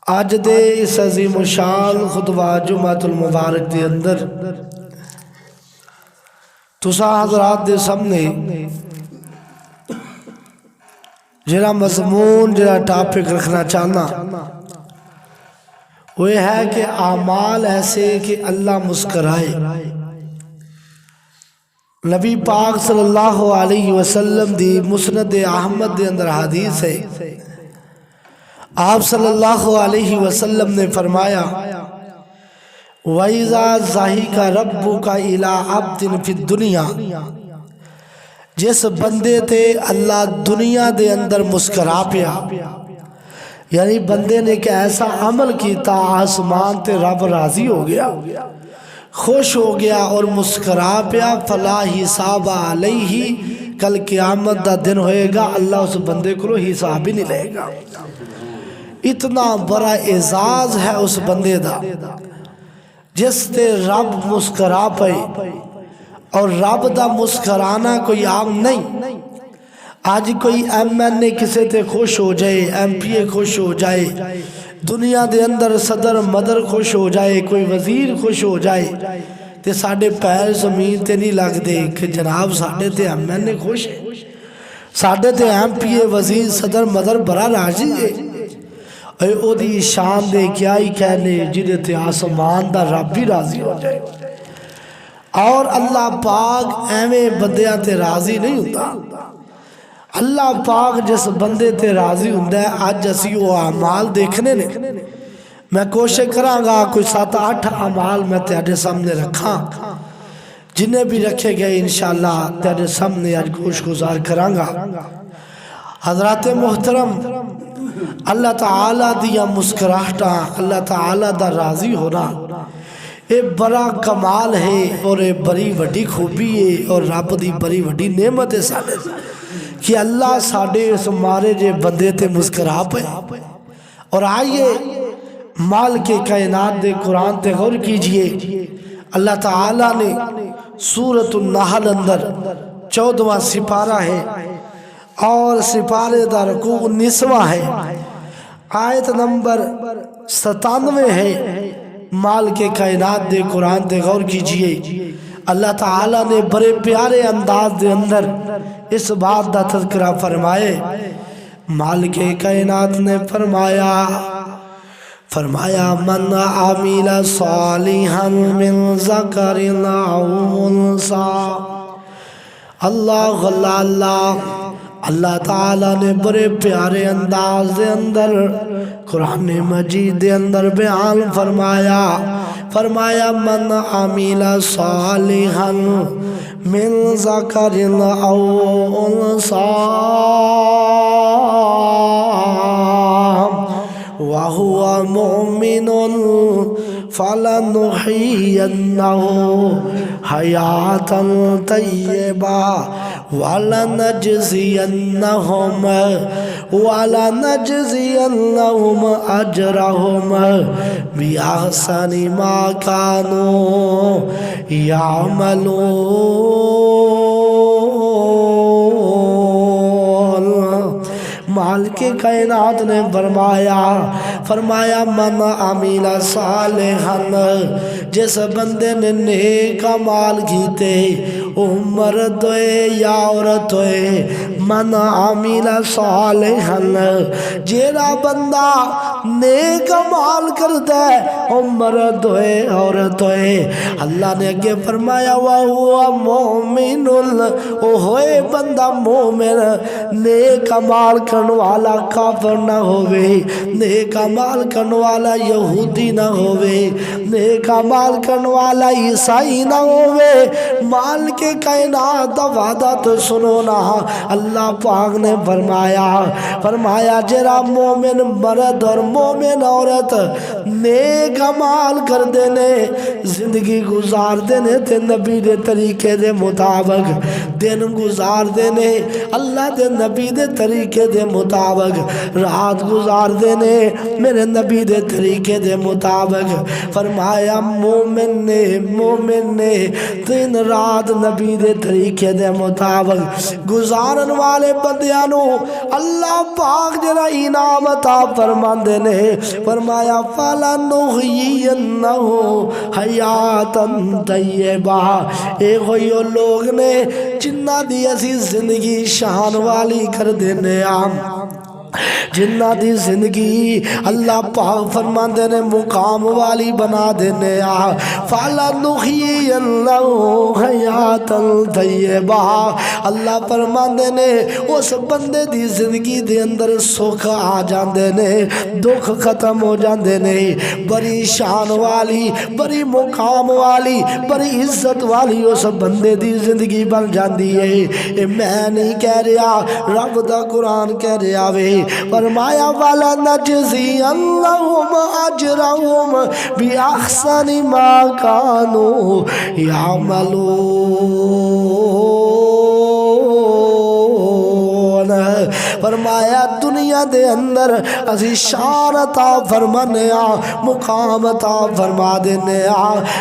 آج دے اس عظیم الشان خطبہ جمعۃ المبارک دے اندر تسا حضرات دے سامنے جڑا مضمون جڑا ٹاپک رکھنا چاہنا وہ ہے کہ اعمال ایسے کہ اللہ مسکرائے۔ نبی پاک صلی اللہ علیہ وسلم دی مسند احمد دے اندر حدیث ہے، آپ صلی اللہ علیہ وسلم نے فرمایا وَإِذَا ضَحِكَ رَبُّكَ إِلَىٰ عَبْدٍ فِي الدُّنْيَا، جس بندے تے اللہ دنیا دے اندر مسکرا پیا، یعنی بندے نے کہ ایسا عمل کیتا آسمان تے رب راضی ہو گیا، خوش ہو گیا اور مسکرا پیا، فلا حساب علیہ، کل قیامت دا دن ہوئے گا اللہ اس بندے کو حساب ہی نہیں لے گا۔ اتنا بڑا اعزاز ہے اس بندے دا جس تے رب مسکرا پے، اور رب دا مسکرانا کوئی عام نہیں۔ آج کوئی ایم این اے کسے تے خوش ہو جائے، ایم پی اے خوش ہو جائے، دنیا دے اندر صدر مدر خوش ہو جائے، کوئی وزیر خوش ہو جائے تے ساڑھے پیر زمین تے نہیں لگ دے کہ جناب ساڑھے تے ایم این اے خوش ہے، ساڑھے تے ایم پی اے وزیر صدر مدر بڑا راضی ہے۔ اے او دی شان دے کیا ہی کہنے جنہیں تے آسمان دا رب بھی راضی ہو جائے، اور اللہ پاک ایویں بندیاں تے راضی نہیں ہوتا۔ اللہ پاک جس بندے تے راضی ہوندہ ہے، آج اسی وہ اعمال دیکھنے نے، میں کوشش کراں گا کوئی 7-8 اعمال میں تیرے سامنے رکھاں، جنہیں بھی رکھے گئے انشاءاللہ تیرے سامنے آج گوش گزار کراں گا۔ حضرات محترم، اللہ تعالیٰ دیا مسکراہٹا، اللہ تعالیٰ دا راضی ہونا اے بڑا کمال ہے اور اے بڑی وڈی خوبی ہے، اور رب دی بڑی وڈی نعمت ہے ساڑھے کہ اللہ ساڑھے اس مارے جے بندے تے مسکرا پے۔ اور آئیے مال کے کائنات دے قرآن تے غور کیجئے، اللہ تعالیٰ نے سورۃ النحل اندر 14واں سپارہ ہے اور سپارے دا رکوع 19واں ہے، آیت نمبر 97 ہے۔ مال کے کائنات دے قرآن دے غور کیجئے، اللہ تعالیٰ نے بڑے پیارے انداز دے اندر اس بات دا تذکرہ فرمائے۔ مال کے کائنات نے فرمایا من عمل صالحا من ذکر او انثی، اللہ تعالیٰ نے بڑے پیارے انداز دے اندر قرآن مجید دے اندر بیان فرمایا من عمل صالحا من ذکر او انثی وَهُوَ مُؤْمِنٌ فَلَنُحْيِيَنَّهُ حَيَاةً طَيِّبَةً وَلَنَجْزِيَنَّهُمْ أَجْرَهُمْ بِأَحْسَنِ مَا كَانُوا يَعْمَلُونَ۔ مال کے کائنات نے فرمایا من عمل صالحا، جس بندے نے نیک اعمال کیتے، او مرد ہوئے یا عورت ہوئے، من عمل صالحا، جیڑا بندہ نیک اعمال کرتا ہے، او مرد ہوئے عورت ہوئے، اللہ نے اگے فرمایا وَهُوَ مُؤْمِنٌ، او ہوئے بندہ مومن، نیک اعمال کرنے والا کافر نہ ہوئے، نیک اعمال کرنے والا یہودی نہ ہوئے، نیک اعمال کرنے والا عیسائی نہ ہوئے۔ مال کے کائنات دا وعدہ تو سنو نا، اللہ پاک نے فرمایا جرا مومن مرد اور مومن عورت نیک اعمال کر دینے، زندگی گزار دینے تے نبی دے طریقے دے مطابق، دن گزار دینے اللہ دے نبی دے طریقے دے مطابق، رات گزار دینے میرے نبی دے طریقے دے مطابق۔ فرمایا مومن نے دن رات نبی دے طریقے دے مطابق گزارن والے بندیاں نو اللہ پاک جڑا انعام عطا فرماندے نے فرمایا فَلَنُحْيِيَنَّهُ حَيَاتًا طَيِّبَةً اے ہوئی لوگ نے جنہ دی اسی زندگی شان والی کر دینے جنہ دی زندگی اللہ پاک فرماندے نے مقام والی بنا دینے فَلَنُحْيِيَنَّهُ حَيَاتًا طَيِّبَةً اللہ فرماندے نے اس بندے دی زندگی دے اندر سکھ آ جاندے نے دکھ ختم ہو جاندے نے بڑی شان والی بڑی مقام والی بڑی عزت والی اس بندے دی زندگی بن جاندی ہے اے میں نہیں کہہ رہا رب دا قرآن کہہ رہا وے فرمایا وَلَنَجْزِيَنَّهُمْ أَجْرَهُمْ بِأَحْسَنِ مَا كَانُوا يَعْمَلُونَ فرمایا دنیا دے اندر اسی شان عطا فرمانے مقام عطا فرما دینے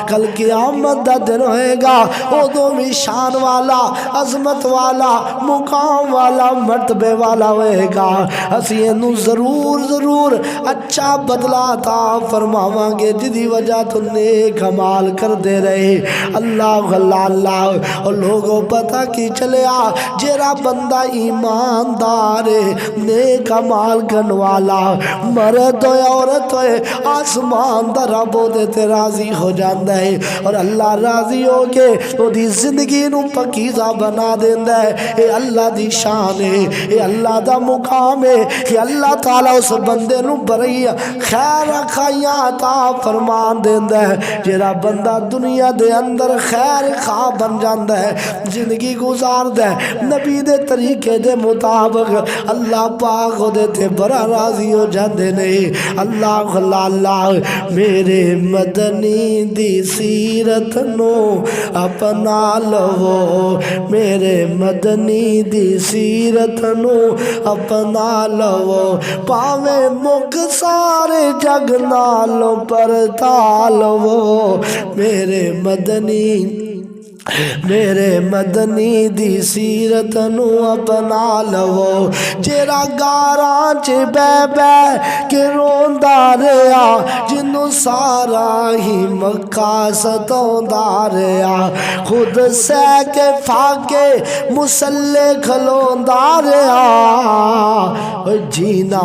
کل قیامت دا دن ہوئے گا ادو بھی شان والا عظمت والا مقام والا مرتبے والا ہوئے گا اسی انو ضرور ضرور اچھا بدلہ عطا فرماواں گے جدی وجہ تو نیک عمال کر دے رہے اللہ اللہ اللہ اور لوگوں پتہ کی چلیا جیرا بندہ ایماندار نیک عمال کرنے والا مرد ہوئے عورت ہوئے آسمان دا رب دے راضی ہو جاندہ ہے اور اللہ راضی ہو کے وہ دی زندگی نو پکیزہ بنا دیندہ ہے اے اللہ دی شان ہے اے اللہ دا مقام ہے کہ اللہ تعالیٰ اس بندے نو بڑی خیر خائیاں عطا فرمان دیندہ ہے جیرا بندہ دنیا دے اندر خیر خواہ بن جاندہ ہے زندگی گزار دے نبی دے طریقے دے مطابق اللہ پاک ہو دیتے بڑا راضی ہو جاندے نہیں اللہ اللہ اللہ میرے مدنی دی سیرت نو اپنا لو میرے مدنی دی سیرت نو اپنا لو پاوے مک سارے جگ نالوں پر تالو میرے مدنی دی سیرت نو اپنا لو جیرا گاراں چ بے بے کے روندا رہیا جنوں سارا ہی مکہ ستوندا رہیا خود سہ کے فاقے مسلے کھلوندا رہیا جینا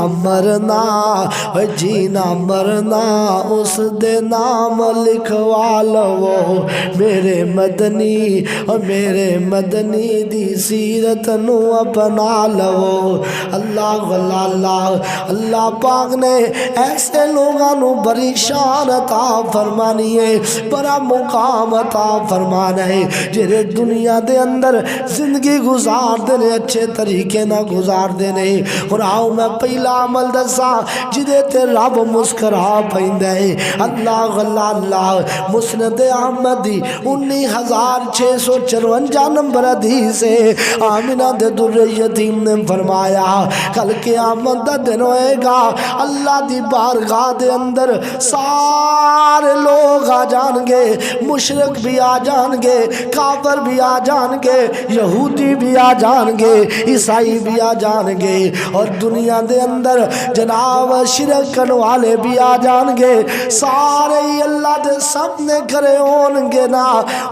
مرنا اس دے نام لکھوا لو میرے مدنی اور میرے مدنی دی سیرت نو اپنا لو اللہ اللہ اللہ پاک نے ایسے لوگاں نو بڑی شان عطا فرمانی ہے بڑا مقام عطا فرمانا ہے جنہیں دنیا دے اندر زندگی گزار دینے اچھے طریقے نہ گزار دینے اور آؤ میں پہلا عمل دسا جدے تے رب مسکرا پہندہ ہے اللہ اللہ اللہ مسند احمدی 19,654 نمبر حدیث ہے آمینہ دے در یتیم نے فرمایا کل قیامت دا دن ہوئے گا اللہ دی بارگاہ دے اندر سارے لوگ آ جان گے مشرک بھی آ جان گے کافر بھی آ جان گے یہودی بھی آ جان گے عیسائی بھی آ جان گے اور دنیا دے اندر جناب شرک کرنے والے بھی آ جان گے سارے ہی اللہ دے سامنے کھڑے ہون گے نا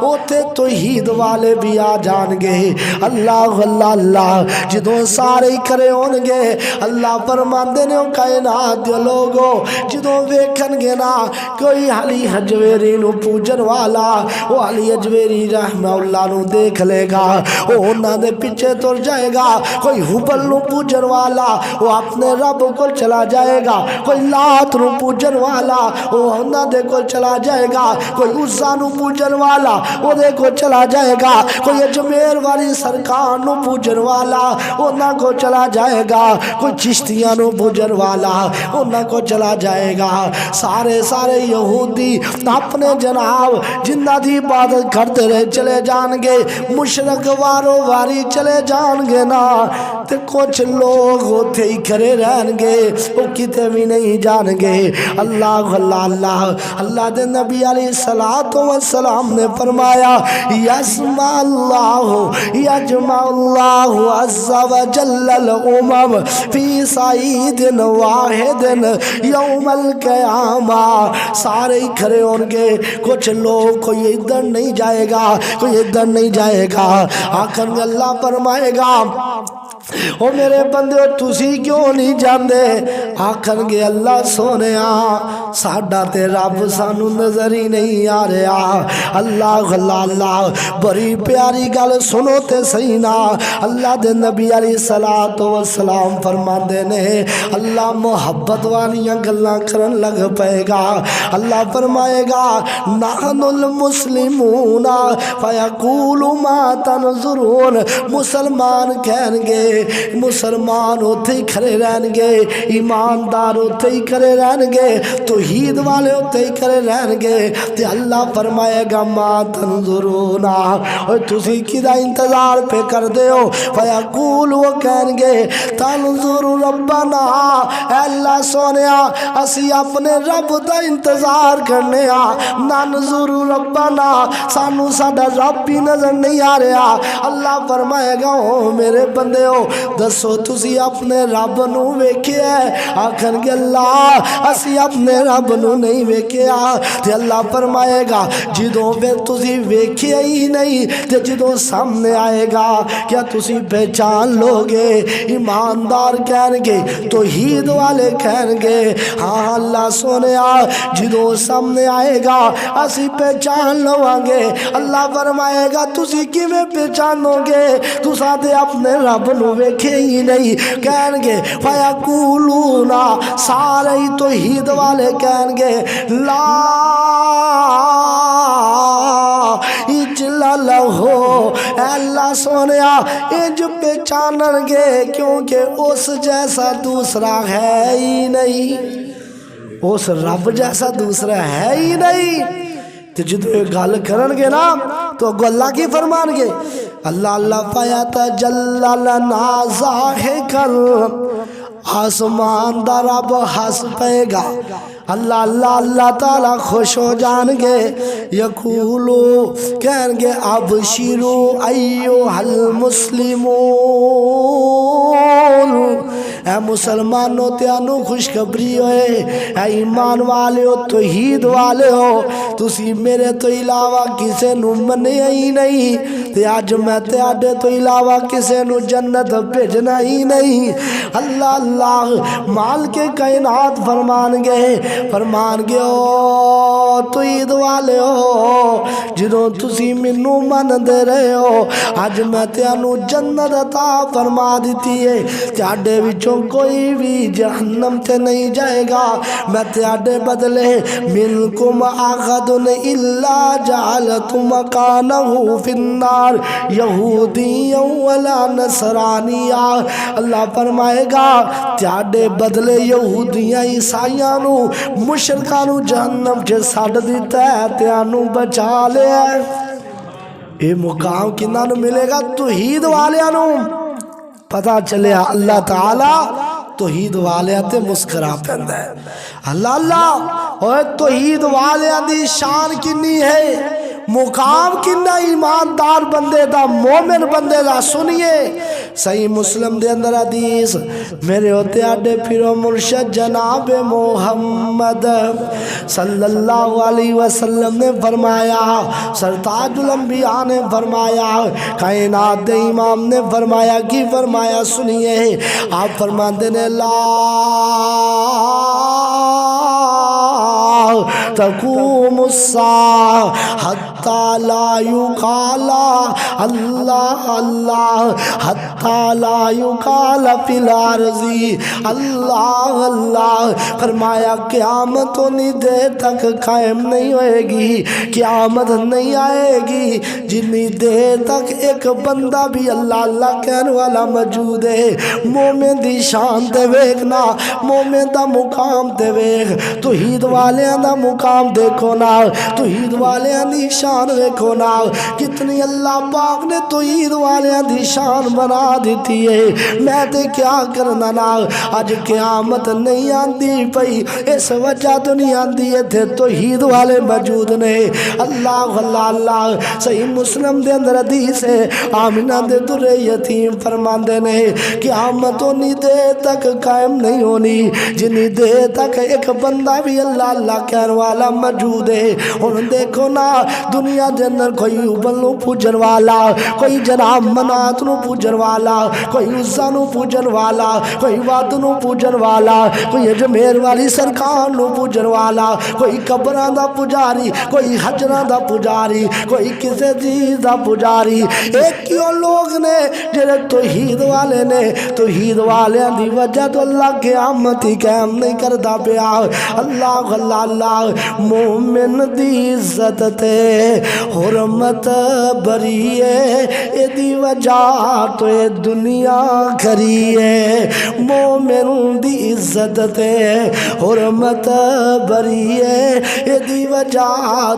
اوتے توحید والے بھی آ جان گے اللہ اللہ اللہ جدوں سارے ہی کھڑے ہون گے اللہ فرماندے نے کائنات دے لوگوں جدوں ویکھن گے نا کوئی علی حجویری نو پوجن والا وہ علی حجویری رحمہ اللہ نو دیکھ لے گا وہ انہاں دے پیچھے تر جائے گا کوئی حبل نو پوجن والا وہ اپنے رب کو چلا جائے گا کوئی لات نو پوجن والا وہ انہاں دے کو چلا جائے گا کوئی عزا نو پوجن والا وہ دے کو چلا جائے گا کوئی اجمیر والی سرکار نو پوجن والا انہاں کو چلا جائے گا کوئی چشتیاں نو پوجن والا انہاں کو چلا جائے گا سارے یہودی اپنے جناب جنہ دی عبادت کرتے رہے چلے جان گے مشرک وارو واری چلے جان گے نا تے کچھ لوگ ہوتے ہی کھڑے رہن گے وہ کتے بھی نہیں جان گے اللہ اللہ اللہ اللہ دے نبی علیہ السلام نے فرمایا یسمع اللہ یجمع اللہ عز و جل الامم فی سعید واحد یوم القیامہ. سارے ہی کھڑے ہوں گے، کچھ لوگ کوئی ادھر نہیں جائے گا، کوئی ادھر نہیں جائے گا. آخر اللہ فرمائے گا او میرے بندے تسی کیوں نہیں جاندے؟ آکھن گے اللہ سونیا ساڈا تے رب سانو نظر ہی نہیں آ رہا. اللہ اللہ اللہ بڑی پیاری گل سنو تے صحیح نا. اللہ دے نبی علیہ الصلوۃ والسلام فرماندے نے اللہ محبت والیاں گلاں کرن لگ پئے گا. اللہ فرمائے گا نحن المسلمون فیقول ما تنظرون. مسلمان کہیں گے، مسلمان ہوتے ہی کھڑے رہن گے، ایماندار ہوتے ہی کھڑے رہن گے، توحید والے ہوتے ہی کھڑے رہن گے. تے اللہ فرمائے گا ما تنظرون، اور تسی کدا انتظار پہ کر دے ہو؟ فیقول وہ کہیں گے تنظر ربنا، اے اللہ سونیا اسی اپنے رب دا انتظار کرنے آ. ننظر ربنا سانو ساڈا رب بھی نظر نہیں آ رہا. اللہ فرمائے گا او میرے بندے ہو دسو تسی اپنے رب نو ویکھیا ہے؟ آکھن گے اللہ اسی اپنے رب نو نہیں ویکھیا. تے اللہ فرمائے گا جدوں پھر تسی ویکھیا ہی نہیں تے جدوں سامنے آئے گا کیا تسی پہچان لو گے؟ ایماندار کہیں گے، توحید والے کہیں گے ہاں اللہ سونیا جدوں سامنے آئے گا اسی پہچان لواں گے. اللہ فرمائے گا تسی کیویں پہچانو گے؟ تساں تے اپنے رب نو ویکھے ہی نہیں. کہیں گے فیقولون، سارے ہی توحید والے کہیں گے لا اجلل ہو، اے اللہ سونیا انج پہچانن گے کیونکہ اس جیسا دوسرا ہے ہی نہیں، اس رب جیسا دوسرا ہے ہی نہیں. تو جدو یہ گل کرن گے نا تو اللہ کی فرمان گے اللہ اللہ فیتجلی لنا ضاحکا، آسمان دا رب ہنس پے گا. اللہ اللہ اللہ تعالیٰ خوش ہو جان گے. یقولو کہیں گے ابشرو ایوہ المسلمون، اے مسلمانوں تیانو خوشخبری ہوئے، اے ایمان والے ہو توحید والے ہو، تسی میرے تو علاوہ کسے نو منے ہی نہیں تے آج میں تے آڈے تو علاوہ کسے نو جنت بھیجنا ہی نہیں. اللہ اللہ مال کے کائنات فرمان گے او توحید والے ہو جنہوں تسی منو من دے رہے ہو آج میں تیانو جنت عطا فرما دیتی ہے. تیاڈے وچوں کوئی بھی جہنم تے نہیں جائے گا. میں تیاڈے بدلے منکم آخذن الا جعلت مکانہ فی النار یہودی ولا نصرانیہ. اللہ فرمائے گا تیاڈے بدلے یہودیاں عیسائیاں نو مشرکاں نو جہنم چ سٹ دیتا ہے، تیانو بچا لیا. اے مقام کنہ نو ملے گا؟ توحید والیاں نو. پتہ چلیا اللہ تعالی توحید والیاں تے مسکرا پیندا ہے. اللہ اللہ اور توحید والیاں دی شان کنی ہے، مقام کنہ ایماندار بندے دا، مومن بندے دا. سنیے صحیح مسلم دے اندر حدیث میرے ہوتے آڈے پیرو مرشد جناب محمد صلی اللہ علیہ وسلم نے فرمایا، سرتاج الانبیاء نے فرمایا، کائنات دے امام نے فرمایا. کی فرمایا سنیے آپ فرماندے نے لا تقوم الساعة حتى لا يقال اللہ اللہ حتى لا يقال في الارض اللہ اللہ. فرمایا قیامت اتنی دیر تک قائم نہیں ہوئے گی، قیامت نہیں آئے گی جتنی دیر تک ایک بندہ بھی اللہ اللہ کہنے والا موجود ہے. مومن دی شان تے ویکھنا، مومن دا مقام تے ویکھ، توحید والیاں دا مقام دیکھو نا توحید والیاں دی شان ویکھو نا کتنی اللہ پاک نے توحید والیاں دی شان بنا دیتی ہے میں تے کیا کرنا نا اج قیامت نہیں آندی پئی اس وجہ تو نہیں آندی ہے تھے توحید والے موجود نے اللہ اللہ اللہ صحیح مسلم دے اندر حدیث ہے آمینہ دے در یتیم فرماندے نے قیامت انی دیر تک قائم نہیں ہونی جنی دیر تک ایک بندہ بھی اللہ اللہ کہنے والا موجود ہے انہوں دیکھو نا دنیا دے اندر کوئی ابل نو پوجن والا کوئی جناب منات نو پوجن والا کوئی عزا نو پوجن والا کوئی واد نو پوجن والا کوئی اجمیر والی سرکار نو پوجن والا کوئی قبران دا پجاری کوئی حجران دا پجاری کوئی کسے چیز دا پجاری ایک کیوں لوگ نے جنہیں توحید والے نے توحید والے دی وجہ تو اللہ قیامت ہی قائم نہیں کردہ پیا اللہ اللہ اللہ مومن دی عزت تے حرمت بریے اے دی وجہ تو اے دنیا کریے مومن دی عزت تے حرمت بریے اے دی وجہ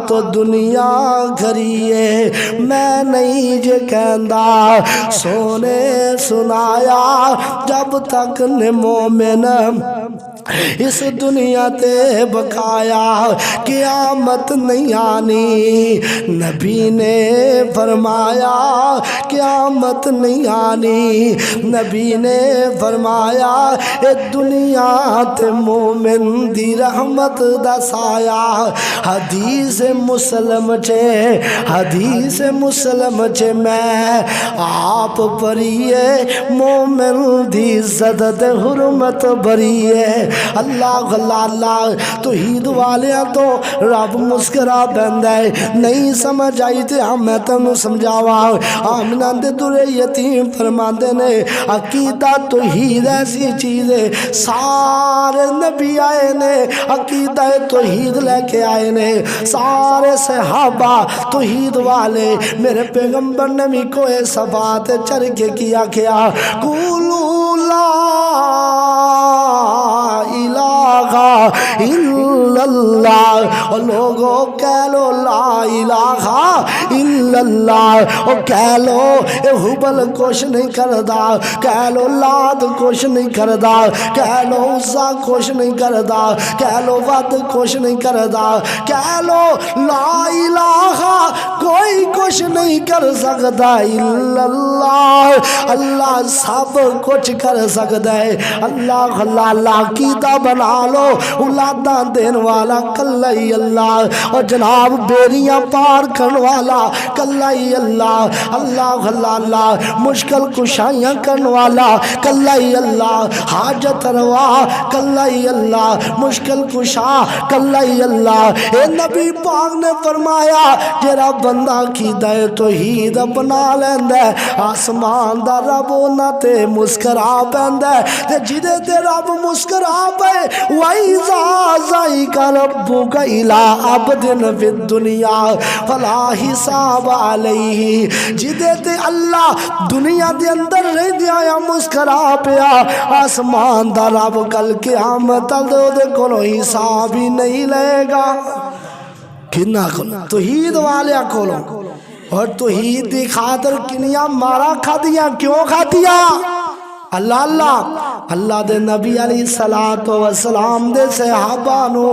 تو دنیا کریے میں نہیں جے کہندا سونے سنایا جب تک نے مومن اس دنیا تے بقایا قیامت نہیں آنی نبی نے فرمایا قیامت نہیں آنی نبی نے فرمایا اے دنیا تے مومن دی رحمت دا سایہ حدیث مسلم چھے میں آپ پریے مومن دی عزت تے حرمت بریے اللہ اللہ اللہ توحید والیاں تو رب مسکرا بندہ ہے نہیں سمجھ آئی تے ہم میں تنو سمجھاوا آمینہ دے در یتیم فرماندے نے عقیدہ توحید ایسی چیز ہے سارے نبی آئے نے عقیدہ توحید لے کے آئے نے سارے صحابہ توحید والے میرے پیغمبر نے بھی کوئی صفات چر کے کیا قولوا لا الہ الا اللہ اور لوگوں کہہ لو لا الہ الا اللہ اور کہہ لو اے حبل کچھ نہیں کردہ کہہ لو لاد کچھ نہیں کردہ کہہ لو عزا کچھ نہیں کردہ کہہ لو ود کچھ نہیں کردہ کہہ لو لا الہ کوئی کچھ نہیں کر سکتا الا اللہ اللہ سب کچھ کر سکتا ہے اللہ اللہ اللہ عقیدہ بنا لو اولاداں دین والا کلہ ہی اللہ اور جناب بیریاں پار کرن والا کلہ ہی اللہ اللہ اللہ اللہ مشکل کشائیاں کرن والا کلہ ہی اللہ حاجت روا کلہ ہی اللہ مشکل کشا کلہ ہی اللہ اے نبی پاک نے فرمایا جرا بندہ عقیدہ توحید اپنا لیندہ آسمان دا رب نہ تے مسکرا پیندہ تے جدے تے رب مسکرا پے وَإِذَا زَيْكَ رَبُّكَ إِلَىٰ عَبْدٍ فِي الدُّنْيَا فَلَا حِسَابَ عَلَيْهِ جدے تے اللہ دنیا دے اندر رہ دیا یا مسکرا پیا آسمان دا رب کل قیامت دے کولو حساب ہی نہیں لے گا کنا توحید والے کولو اور توحید دی خاطر کنیا مارا کھا دیا کیوں کھا دیا اللہ اللہ اللہ دے نبی علیہ السلام دے صحابہ نو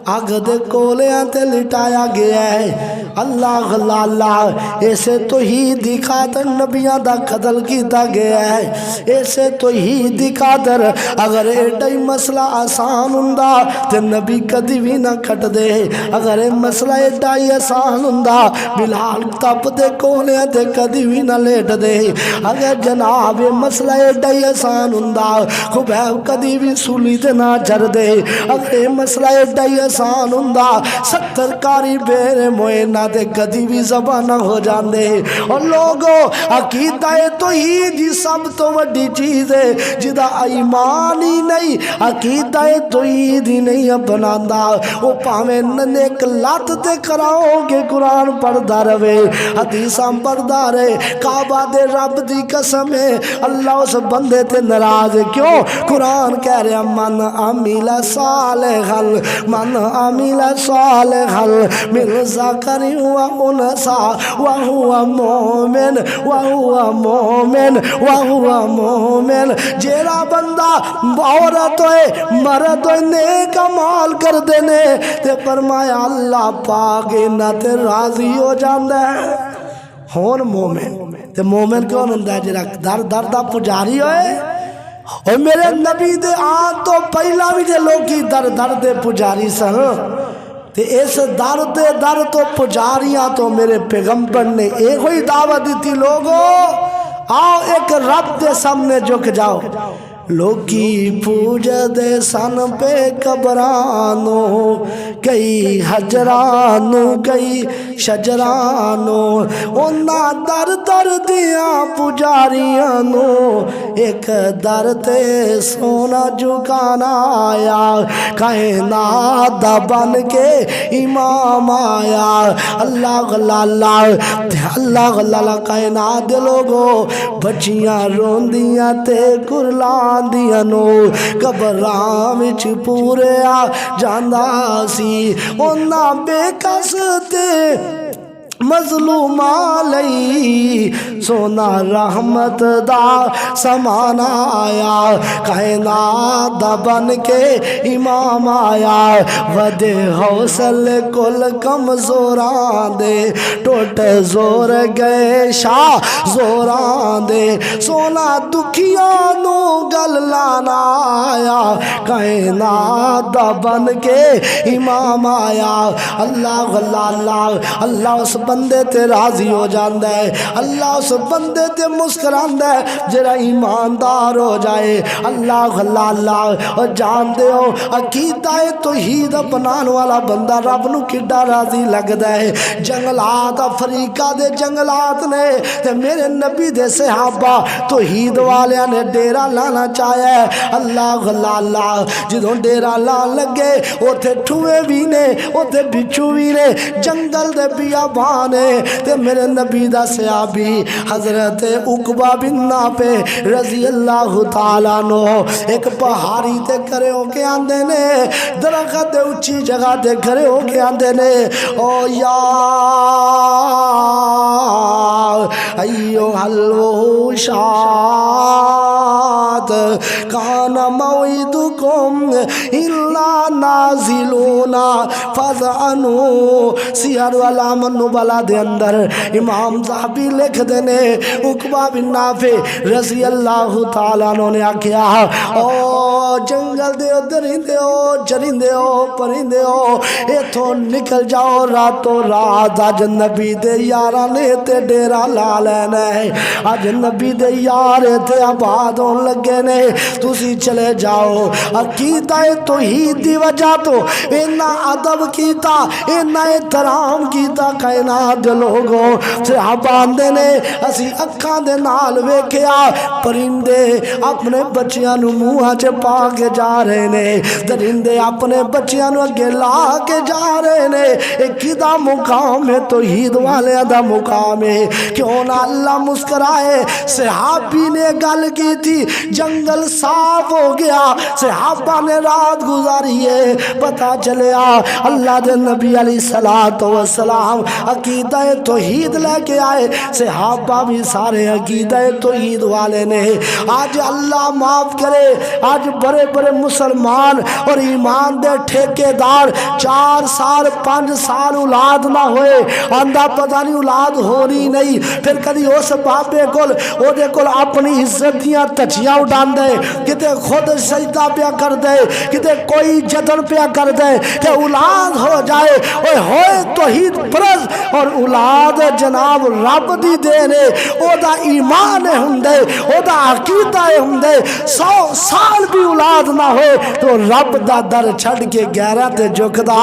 آگ دے کولیاں تے لٹایا گیا ہے اللہ اللہ اللہ ایسے توحید دی خاطر نبیاں دا قتل کیتا گیا ہے ایسے توحید دی خاطر اگر ایڈائی مسئلہ آسان ہوندا تے نبی کدی بھی نہ کٹ دے اگر مسئلہ ایڈائی آسان ہوندا بلال تپ دے کولیاں تے کدی بھی نہ لیٹ دے اگر جناب مسئلہ ایڈائی آسان ہوندا خبیب کدی بھی سولی تے نہ چر دے اگر مسئلہ ایڈائی آسان ہوندا 70 کاری بیرے موئے نہ دے کدی بھی زبانہ ہو جان دے اور لوگوں عقیدہ توحید سب تو وڈی چیز ہے جدا ایمان ہی نہیں عقیدہ عقیدہ توحید ہی نہیں اپناتا وہ پاویں نیک لت تے کراؤ کہ قرآن پڑھدا رہے حدیثاں پڑھدا رہے کعبہ دے رب دی قسم ہے اللہ اس بندے تے ناراض ہے کیوں قرآن کہہ رہا من عمل صالحا من عمل صالحا من ذکر و انثى وهو مؤمن وهو مؤمن وهو مؤمن جیڑا بندہ عورت ہوئے مرد ہوئے نیک عمال کر دینے تے فرمایا اللہ پاک انہاں تے راضی ہو جاندا ہے ہون مومن تے مومن کون ہوندا ہے جڑا در در دا پجاری ہوئے اور میرے نبی دے آن تو پہلا بھی دے لوگی در در دے پجاری سن تے اس در دے در تو پجاریاں تو میرے پیغمبر نے ایک ہوئی دعوت دی تھی لوگو آؤ ایک رب دے سامنے جھک جاؤ لوگی پوج دے سن پہ قبرانو کئی حجرانو کئی شجرانو اونا در در دیاں پجاریانو ایک در تے سونا جھکانا آیا کائنات دا بن کے امام آیا اللہ اللہ اللہ کائنات دے لوگو بچیاں روندیاں تے کرلان دیاں نو قبراں وچ پورے آ جاندا سی اونا بے کس تے مظلومہ لئی سونا رحمت دا سمان آیا کائنات دا بن کے امام آیا ودے حوصل کل کمزوران دے ٹوٹ زور گئے شاہ زوران دے سونا دکھیانو گل لانا آیا کائنات دا بن کے امام آیا اللہ اللہ اللہ اس بندے تے راضی ہو جاندہ ہے اللہ اس بندے تے مسکراندہ ہے جرا ایماندار ہو جائے اللہ اللہ اللہ اور جان دے ہو عقیدہ توحید اپنان والا بندہ رب نو کڈا راضی لگ دے جنگلات افریقہ دے جنگلات نے تے میرے نبی دے صحابہ توحید والیاں نے ڈیرا لانا چاہیا ہے اللہ اللہ اللہ جدوں ڈیرا لان لگے اوتھے ٹھوئے بھی نے اوتھے بچھو بھی نے جنگل دے بیابان تے میرے نبی دا صحابی حضرت عقبہ بن نافع رضی اللہ تعالیٰ نو ایک پہاڑی تے کھڑے ہو کے آندے نے درخت دے اونچی جگہ تے کھڑے ہو کے آندے نے او یا ایوہ الوحشات کان موعدکم الا نازلونا فضعنو سیار والامن نبلا دے اندر امام صحابی لکھ دینے عقبہ بن نافع رضی اللہ تعالیٰ نے آکھیا او جنگل دے درندے ہو چرندے ہو پرندے ہو ایتھوں نکل جاؤ راتوں رات آج نبی دے یارانے تے ڈیرا لا لینا ہے آج نبی دے یارے تے آباد ہون لگے نے تسی چلے جاؤ عقیدہ توحید دی وجہ تو اینا ادب کیتا اینا احترام کیتا کائنات دے لوگوں صحابہ آندے نے اسی اکھاں دے نال ویکھیا پرندے اپنے بچیاں نو منہ چ پا کے جا رہے نے درندے اپنے بچیاں نو اگے لا کے جا رہے نے ایک دا مقام ہے توحید والے دا مقام ہے کیوں نہ اللہ مسکرائے صحابی نے گل کی تھی جنگل صاف ہو گیا صحابہ نے رات گزاری ہے پتہ چلیا اللہ دے نبی علیہ السلام عقیدہ توحید لے کے آئے صحابہ بھی سارے عقیدہ توحید والے نے آج اللہ معاف کرے آج بڑے بڑے مسلمان اور ایمان دے ٹھیکیدار 4 سال 5 سال اولاد نہ ہوئے آندہ پتہ نہیں اولاد ہو رہی نہیں پھر کدی اس بابے کول او دے کول اپنی عزت دیاں تچیاں اڈان دے کتے خود سجدہ پیا کر دے کتے کوئی جتن پیا کر دے کہ اولاد ہو جائے ہوئے توحید پرز اور اولاد جناب رب دی دینے او دا ایمان ہندے او دا عقیدہ ہندے 100 سال بھی اولاد نہ ہوئے تو رب دا در چھڑ کے گہرا تے جھکدا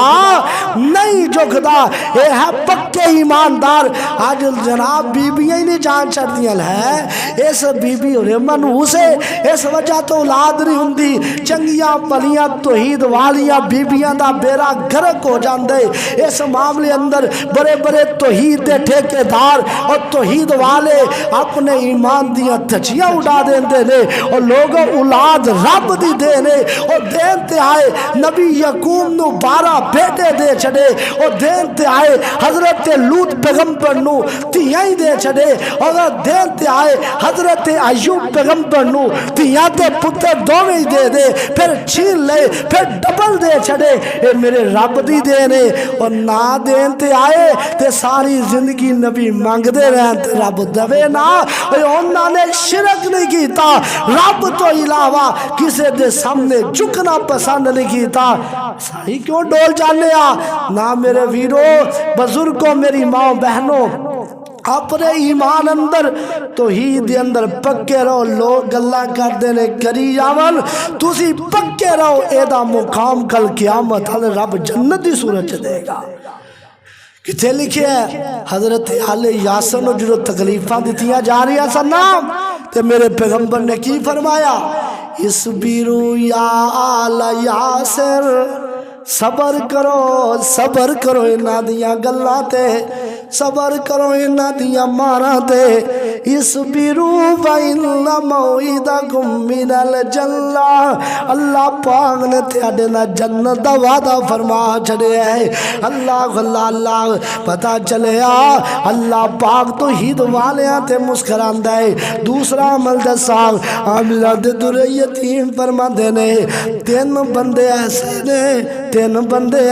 نہیں جھکدا۔ اے ہے پکے ایماندار۔ آج جناب بیبیاں ہی نہیں جان چھڑ دیاں ہے، اس بیبی اور منحوس ہے، اس وجہ تو اولاد نہیں ہوندی۔ چنگیاں بلیاں توحید والیاں بیبیاں دا بیڑا گرک ہو جاندے۔ اس معاملے اندر بڑے بڑے توحید دے ٹھیکیدار اور توحید والے اپنے ایمان دیاں دھجیاں اڑا دیندے نے، اور لوگوں اولاد رب دی دے نے، اور دین تے آئے نبی یعقوب نو 12 بیٹے دے چھڑے، اور دین تے آئے حضرت لوط پیغمبر نو تیاں ہی دے چھڑے، اور دین تے آئے حضرت ایوب پیغمبر نو تیاں تے پتر دوویں دے دے، پھر چھین لے، پھر ڈبل دے چھڑے۔ اے میرے رب دی دے نے، اور نہ دین تے آئے تے ساری زندگی نبی مانگ دے رہن تے رب دوے نا۔ انہوں نے شرک نہیں کیتا، رب تو علاوہ کسے دے سامنے جھکنا پسند نہیں کیتا۔ سائی کیوں ڈول جانے نہ میرے ویرو بزرگوں، میری ماں بہنوں، اپنے ایمان اندر توحید اندر پکے رہو۔ لوگ گلا کر دینے کری جاون، تسی پکے رہو، ایدہ مقام کل قیامت حضرت رب جنت دی صورت دے گا۔ کتے لکھے ہے حضرت آل یاسر نو جو تکلیفاں دیتیاں جا رہی ہیں سنام، تے میرے پیغمبر نے کی فرمایا، اسبرو یا آل یاسر، صبر کرو انہاں دیاں گلاں تے، صبر کرو انہاں دیاں ماراں تے، اسبرو فإن موعدکم من الجنہ۔ اللہ پاک نے تھیڑے نا جنت دا وعدہ فرما چھڑے ہے۔ اللہ اللہ اللہ پتہ چلیا اللہ پاک تو ہید والیاں تے مسکراندہ ہے۔ دوسرا عمل دسا عاملہ دے در یتیم فرما دینے، 3 بندے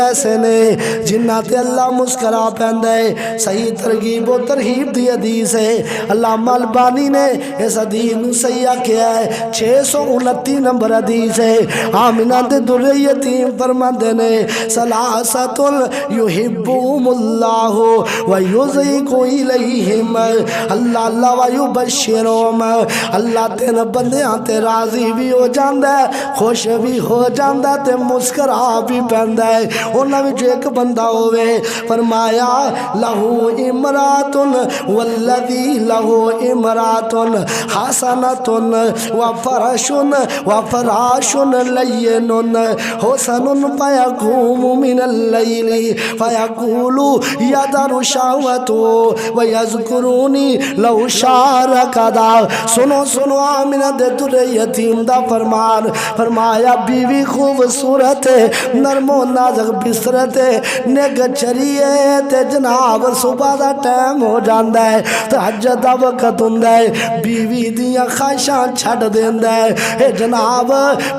ایسے نے جنہ تے اللہ مسکرا پہندہ ہے۔ صحیح ترغیب و ترہیب دی حدیث ہے، علامہ البانی نے اس حدیث نو صحیح کیا ہے، 629 نمبر حدیث ہے۔ آمنہ دے در یتیم فرما دینے، ثلاثۃ یحبہم اللہ ویضحک الیہم، اللہ اللہ ویبشرہم، اللہ 3 بندیاں تے راضی بھی ہو جاندہ ہے، خوش بھی ہو جاندہ ہے تے مسکرا بھی پہندہ ہے۔ انہاں وچ ایک بندہ ہوئے، فرمایا لہو امراتن والذی لہو امراتن حسنتن وفراشن لینن حسن فیقوم من اللیل فیقول یدر شاوتو ویذکرونی لو شارکدا۔ سنو آمنہ دے در یتیم دا فرمان، فرمایا بیوی خوبصورت ہے، نرم و نازک بسترت ہے، نگ چریے تے جناب صبح دا ٹائم ہو جاندہ ہے، تہجد دا وقت ہوندہ ہے، بیوی دیاں خواہشاں چھڑ دیندہ ہے، اے جناب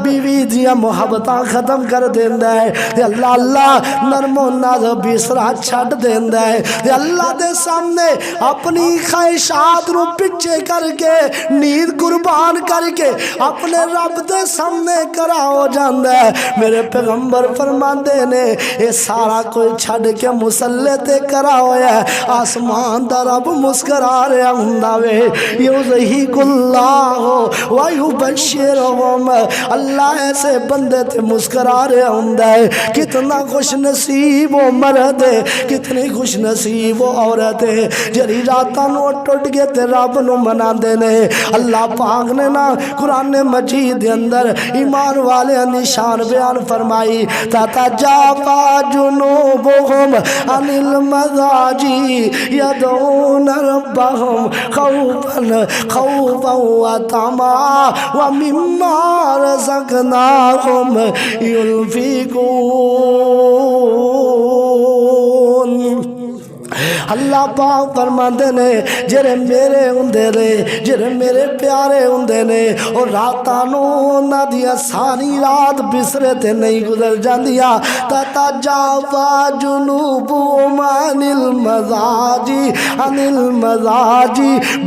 بیوی دیاں محبتاں ختم کر دیندہ ہے، تے اللہ اللہ نرم و نازک بسترہ چھڑ دیندہ ہے، تے اللہ دے سامنے اپنی خواہشات رو پچھے کر کے نیند قربان کر کے اپنے رب دے سامنے کرا ہو جاندہ ہے۔ میرے پیغمبر فرماندے نے اے سارا کوئی چھڑ کے مسلح تے کرا ہویا ہے، آسمان دا رب مسکرا رہا ہنداوے، یضحک اللہ ویبشرہم، اللہ ایسے بندے تے مسکرا رہا ہندہ ہے۔ کتنا خوش نصیب و مرد ہے، کتنی خوش نصیب و عورت ہے جری راتاں نو ٹوٹ گئے تے رب نو منا دینے۔ اللہ پاک نے نا قرآن مجید دے اندر ایمان والے نشان بیان فرمائی، تتجافی جنوبہم عن المضاجع یدعون ربہم خوفا وطمعا ومما رزقناہم ينفقون۔ اللہ پاک فرماندے نے جڑے میرے ہوندے نے، جڑے میرے پیارے ہوندے نے، اور راتانو نہ دیا ساری رات بسرے تے نہیں گزر جاندیا، تتجافی جنوبہم عن المضاجع،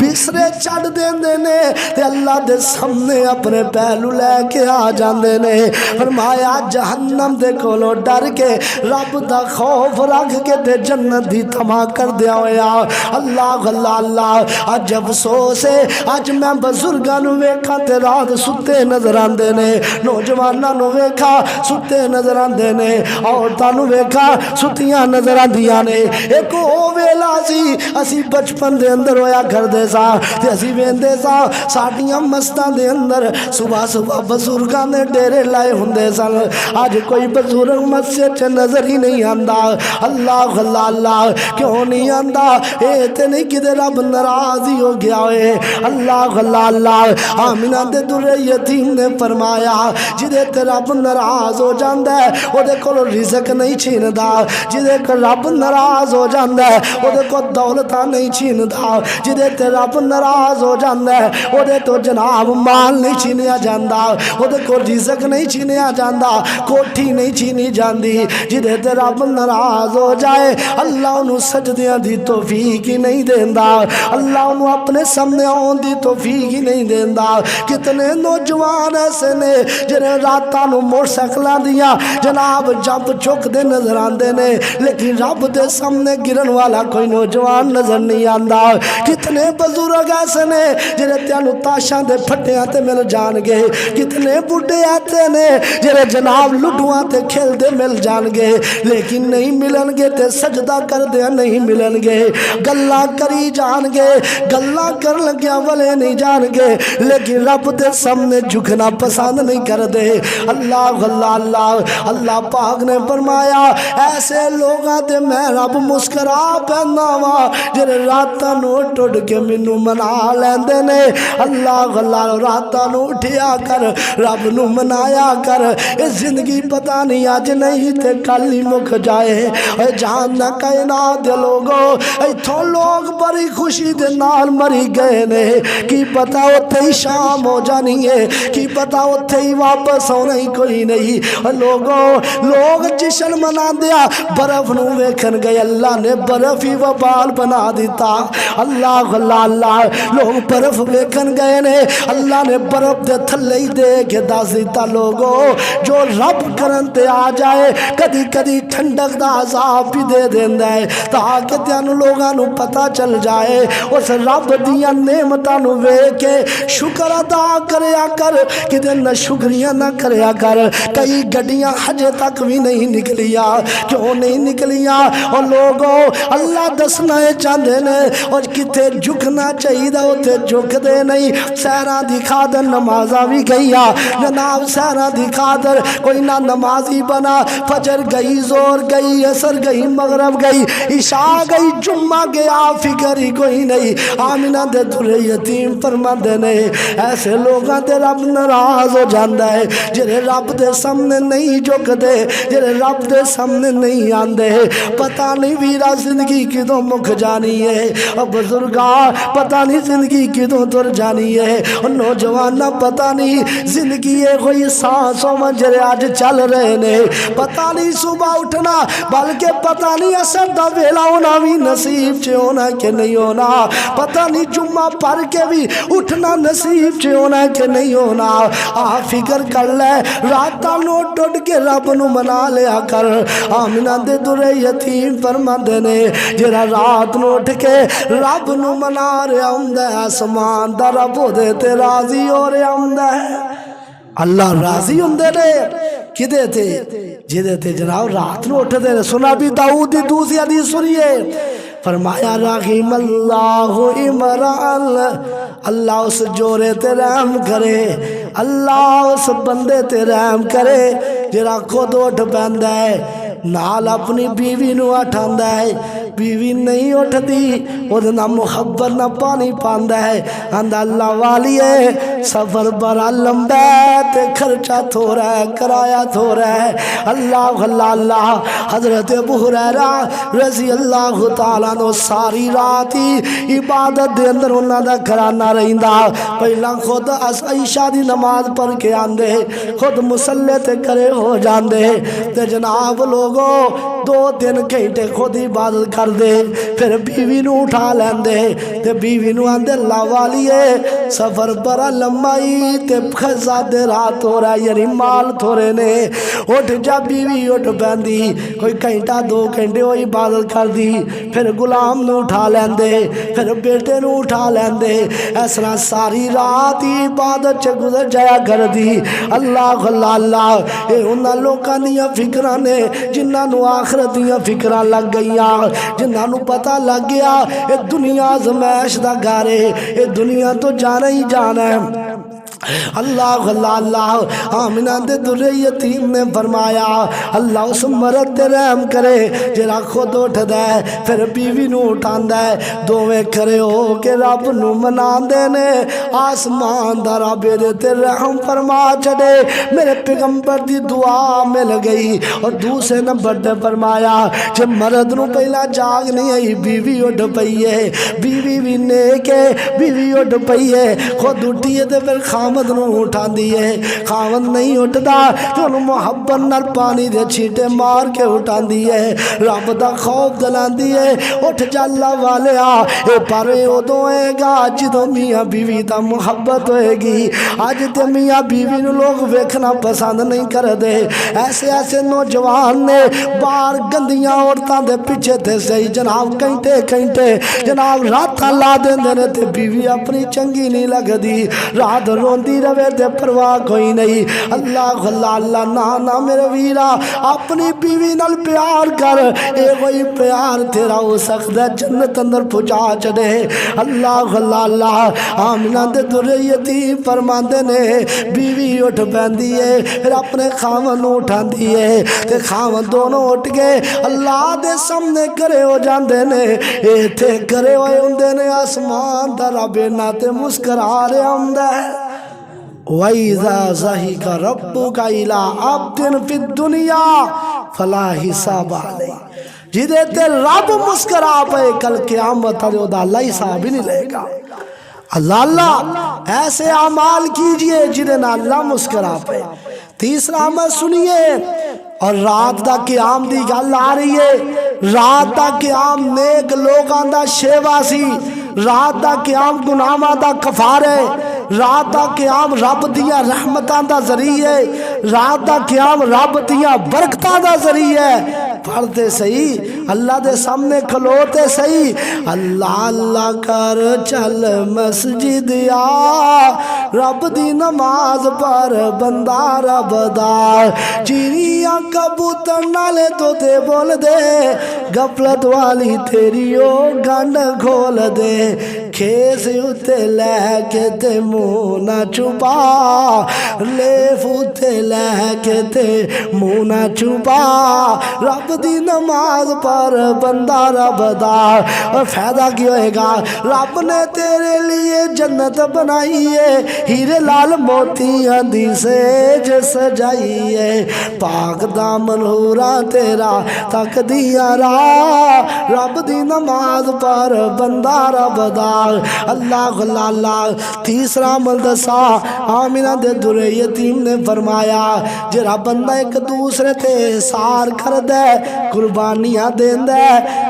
بسرے چڑھ دیندے نے تے اللہ دے سامنے اپنے پہلو لے کے آ جاندے نے۔ فرمایا جہنم دے کولو ڈر کے رب دا خوف رکھ کے تے جنت دی تما کر دیا ہویا اللہ اللہ اللہ اج افسوس ہے اج میں بزرگاں نو ویکھاں تے رات ستے نظر آندے نے نوجواناں نو ویکھا ستے نظر آندے نے عورتاں نو ویکھا ستیاں نظر آندیاں نے ایک او ویلا سی اسی بچپن دے اندر ہویا کردے سا تے اسی ویندے سا ساڈیاں مستاں دے اندر صبح صبح بزرگاں نے ڈیرے لائے ہوندے سن اج کوئی بزرگ مسجد چ نظر ہی نہیں آندا اللہ اللہ اللہ کیوں نہیں آندا اے تے نہیں کدے رب ناراض ہی ہو گیا ہوئے اللہ اللہ اللہ آمینہ دے در یتیم نے فرمایا جدے تے رب ناراض ہو جاندا ہے او دے کول رزق نہیں چھیندا جدے تے رب ناراض ہو جاندا ہے او دے کول دولتاں نہیں چھیندا جدے تے رب ناراض ہو جاندا ہے او دے تو جناب مال نہیں چھینیا جاندا او دے کول رزق نہیں چھینیا جاندا کوٹھی نہیں چھینی جاندی جدے تے رب ناراض ہو جائے اللہ انہوں سجدیاں دی توفیق ہی نہیں دیندا اللہ انہوں اپنے سامنے آن دی توفیق ہی نہیں دیندا کتنے نوجوان ایسے نے جنہیں راتاں نو موٹر سائیکلاں دیا جناب جب چک دے نظر آندے نے لیکن رب دے سامنے گرن والا کوئی نوجوان نظر نہیں آندا کتنے بزرگ ایسے نے جنہیں تیانو تاشاں دے پھٹیاں تے مل جان گے کتنے بڑھے آتے نے جنہیں جناب لڈوان تے کھیل دے مل جان گے لیکن نہیں ملن گے تے سجدہ کر دے نہیں ملن گے گلہ کری جان گے گلہ کر لگیا والے نہیں جان گے لیکن رب دے سامنے جھکنا پسند نہیں کر دے اللہ اللہ اللہ اللہ پاک نے فرمایا ایسے لوگاں تے میں رب مسکرا پہنا وا جنہیں راتاں نو ٹوڑ کے منو منا لیندے نے اللہ اللہ راتاں نو اٹھیا کر رب نو منایا کر اس زندگی پتہ نہیں آج نہیں تے کل ہی مک جائے اے جان نہ کائنات دے لوگو ایتھوں لوگ بڑی خوشی دے نال مری گئے نے کی پتہ اتھے ہی شام ہو جانی ہے کی پتہ اتھے ہی واپس ہونا ہی کوئی نہیں لوگو لوگ جشن منا دیا برف نو ویکھن گئے اللہ نے برف ہی وبال بنا دیتا اللہ اللہ اللہ لوگ برف ویکھن گئے نے اللہ نے برف دے تھلے ہی دے کے دس دیتا لوگو جو رب کرن تے آ جائے کدی کدی ٹھنڈک دا عذاب بھی دے دیندہ ہے تاکہ تیانو لوگاں نو پتہ چل جائے اس رب دیا نعمتاں نو ویکھے شکر ادا کریا کر کدے نہ شکریہ نہ کریا کر کئی گڈیاں حجے تک بھی نہیں نکلیا کیوں نہیں نکلیا اور لوگوں اللہ دسنا چاہتے نے اور کتے جھکنا چاہیے دا ہوتے جھک دے نہیں سہرہ دکھا در نمازہ بھی گئیا جناب سہرہ دکھا در کوئی نہ نمازی بنا فجر گئی زور گئی عصر گئی مغرب گئی عشاء گئی جمعہ گیا فکر ہی کوئی نہیں آمینہ دے در یتیم فرمان دے نے ایسے لوگاں دے رب ناراض ہو جاندہ ہے جنہیں رب دے سامنے نہیں جھک دے جنہیں رب دے سامنے نہیں آندے پتہ نہیں ویرا زندگی کدوں مک جانی ہے اور بزرگاں پتہ نہیں زندگی کدوں تر جانی ہے اور نوجوانہ پتہ نہیں زندگی ہے کوئی سانسوں منجرے آج چل رہے نے پتہ نہیں صبح اٹھنا بلکہ پتہ نہیں اثر دا ویلا ہونا بھی نصیب چے ہونا کہ نہیں ہونا پتہ نہیں جمعہ پڑھ کے بھی اٹھنا نصیب چے ہونا کہ نہیں ہونا فکر کر لے راتاں نو ٹوٹ کے رب نو منا لیا کر آمینہ دے در یتیم فرما دینے جرا رات نو اٹھ کے رب نو منا رہا ہوں آسمان دا رب دے تے راضی ہو رہا ہوں اللہ راضی ہوں دے کدے تھے جدے تھے جناب رات نو اٹھ دے سنا بھی داؤد دی دوسری حدیث سنیے فرمایا رحم اللہ عمران اللہ اس جورے تے رحم کرے اللہ اس بندے تے رحم کرے جرا خود اٹھ پہندہ ہے نال اپنی بیوی نو اٹھاندہ ہے بیوی نہیں اٹھ دی وہ نہ محبت نہ پانی پاندہ ہے اندہ اللہ والی ہے سفر برا لمبا ہے تے خرچہ تھوڑا ہے کرایہ تھوڑا ہے اللہ اللہ اللہ حضرت ابو ہریرہ رضی اللہ تعالیٰ نو ساری راتی عبادت دے اندر انہاں دا کرانا رہندہ پہلا خود عشاء دی نماز پڑھ کے آندے خود مسلح تے کرے ہو جاندے تے جناب لوگوں 2-3 گھنٹے خود عبادت کر کردے پھر بیوی نو اٹھا لیندے تے بیوی نو آندے اللہ والیے سفر بڑا لمبائی تے خزادے رات ہو رہا یعنی مال تھوڑے نے اٹھ جا بیوی اٹھ بیندی کوئی گھنٹہ 2 گھنٹے وہ عبادت کر دی پھر غلام نو اٹھا لیندے پھر بیٹے نو اٹھا لیندے اس طرح ساری رات ہی عبادت چ گزر جایا کر دی اللہ اللہ اللہ اے انہاں لوکاں دیاں فکراں نے جنہاں نو آخرت دیاں فکراں لگ گئیاں جنہاں نو پتہ لگ گیا اے دنیا آزمائش دا گھر ہے اے دنیا تو جانا ہی جانا ہے اللہ اللہ اللہ آمنہ دے در یتیم نے فرمایا اللہ اس مرد تے رحم کرے جرا خود اٹھ دے پھر بیوی نو اٹھان دے دوویں کھڑے ہو کے رب نو منان دے نے آسمان دا رب دے تے رحم فرما چھڑے میرے پیغمبر دی دعا مل گئی اور دوسرے نمبر تے فرمایا جب مرد نو پہلا جاگ نہیں آئی بیوی اٹھ پئیے بیوی بھی نیکے بیوی اٹھ پئیے خود اٹھیے تے پھر خامد نو اٹھا دیئے خامد نہیں اٹھدا تو انہوں محبت نال پانی دے چھیٹے مار کے اٹھا دیئے رب دا خوف دلان دیئے اٹھ جا اللہ والے اے پارے ادو اے گا جدو میاں بیوی دا محبت ہوئے گی آج تے میاں بیوی نو لوگ ویکھنا پسند نہیں کر دے ایسے ایسے نوجوان نے بار گندیاں عورتاں دے پیچھے تھے صحیح جناب کھنٹے جناب رات لا دین دے تے بیوی اپنی چنگی نہیں لگ دی رات روندی روے تے پرواہ کوئی نہیں اللہ اللہ اللہ نانا میرے ویرا اپنی بیوی نال پیار کر اے وہی پیار تیرا ہو سکتا ہے جنت اندر پہنچا چڑے اللہ اللہ اللہ آمنہ دے در یتیم فرماندے نے بیوی اٹھ بیندی ہے پھر اپنے خامن اٹھا دیئے تے خامن دونوں اٹھ گئے اللہ دے سامنے کرے ہو جاندے نے اے تھے کرے ہوئے ہوندے نے آسمان دا رب ناتے مسکرا رہے ہوندے وَإِذَا زَهِكَ رَبُّكَ إِلَىٰ عَبْدٍ فِي الدُّنْيَا فَلَا حِسَابَ عَلَيْهِ جدے تے رب مسکرا پے کل قیامت ہے دا اللہ حساب ہی نہیں لے گا اللہ اللہ ایسے اعمال کیجئے جنہیں نہ اللہ مسکرا پے تیسرا عمل سنیے اور رات دا قیام دی گل آ رہی ہے رات دا قیام نیک لوگاں دا شیوا سی رات دا قیام گناہاں دا کفارے رات دا قیام رب دیاں رحمتاں دا ذریعے رات دا قیام رب دیاں برکتاں دا ذریعے پڑھتے صحیح اللہ دے سامنے کھلوتے صحیح اللہ اللہ کر چل مسجد آ رب دی نماز پر بندہ رب دار چڑیاں کبوتر نالے تو تے بول دے غفلت والی تیری او گنڈ کھول دے کھیس اتے لے کے تے منہ نہ چھپا لیف اتے لے کے تے منہ نہ چھپا رب دی نماز پر بندہ رب دار اور فائدہ کی ہوئے گا رب نے تیرے لیے جنت بنائی ہے ہیرے لال موتیاں دی سیج سجائی ہے پاک دامن ہورا تیرا تک دیا راہ رب دی نماز پر بندہ رب دار اللہ اللہ اللہ تیسرا ملدسا آمینہ دے در یتیم نے فرمایا جرا بندہ ایک دوسرے تے سار کر دے قربانیاں دین دے